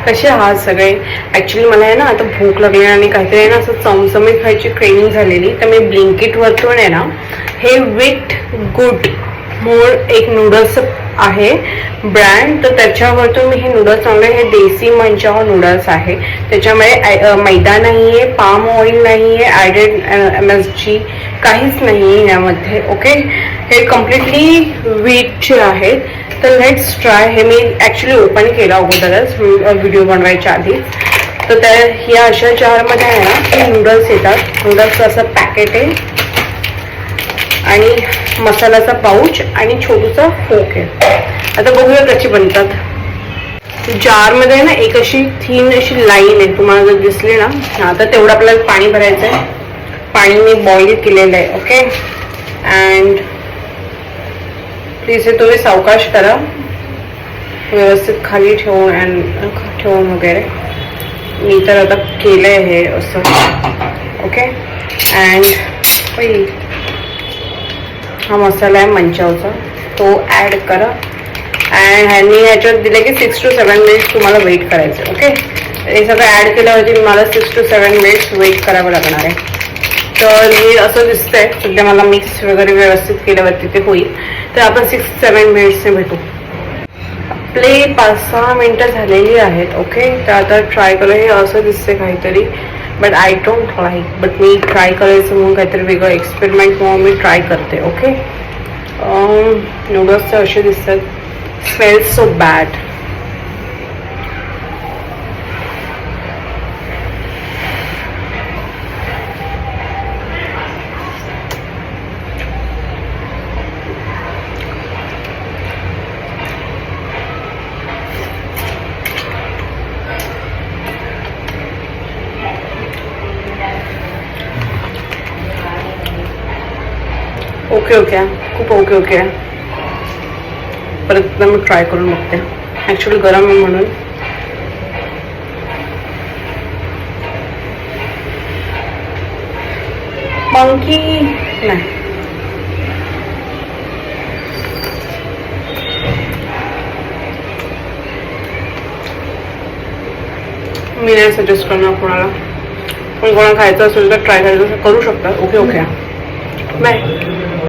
कसे आहात सगळे? ॲक्च्युली मला आहे ना आता भूक लागली आणि काहीतरी आहे ना असं चमचमीत खायची क्रेविंग झालेली, तर मी ब्लिंकिटवरतून आहे ना हे विट गुड मोड एक नूडल्स आहे ब्रँड, तर त्याच्यावरतून मी हे नूडल्स आणले. हे देसी मंचाव नूडल्स आहे. त्याच्यामध्ये मैदा नाही आहे, पाम ऑइल नाही आहे, ॲडेड MSG काहीच नाही आहे यामध्ये. ओके, हे कम्प्लिटली व्हीटचे आहेत. तर लेट्स ट्राय. हे मी ॲक्च्युली ओपन केलं अगोदरच व्हिडिओ बनवायच्या आधी. तर त्या ह्या अशा जारमध्ये आहे ना हे नूडल्स येतात. नूडल्सचं असं पॅकेट आहे आणि मसाल्याचा पाऊच आणि छोटूसा फोक आहे. आता बघूया कशी बनतात. जारमध्ये ना एक अशी थीन अशी लाईन आहे, तुम्हाला जर दिसली ना. आता तेवढं आपल्याला पाणी भरायचं आहे. पाणी मी बॉईल केलेलं आहे. ओके, अँड प्लीज हे तुम्ही सावकाश करा, व्यवस्थित खाली ठेवून वगैरे. मी तर आता केलं आहे हे असं. ओके, अँड हा मसाला आहे मंचावचा, तो ॲड करा. अँड ह्यांनी ह्याच्यात दिलं की 6 to 7 मिनिट्स तुम्हाला वेट करायचं. ओके, हे सगळं ॲड केल्यावरती मला 6 to 7 मिनिट्स वेट करावं लागणार आहे. तर मी असं दिसतंय सध्या मला मिक्स वगैरे व्यवस्थित केल्यावरती ते होईल. तर आपण 6-7 मिनिट्सने भेटू. आपले 5-6 मिनटं झालेली आहेत. ओके, तर आता ट्राय करूया. हे असं दिसते काहीतरी, but I don't like. But me try करायचं म्हणून काहीतरी वेगळं एक्सपेरिमेंट म्हणून मी ट्राय करते. ओके, नूडल्स तर असे दिसतात. Smells so bad. Okay okay, खूप ओके ओके. परत एकदा मी ट्राय करून बघते. ॲक्च्युली गरम आहे म्हणून. मंकी नाही, मी नाही सजेस्ट करणार कोणाला. पण कोणाला खायचं असेल तर ट्राय करायचं करू शकता. Okay okay, bye.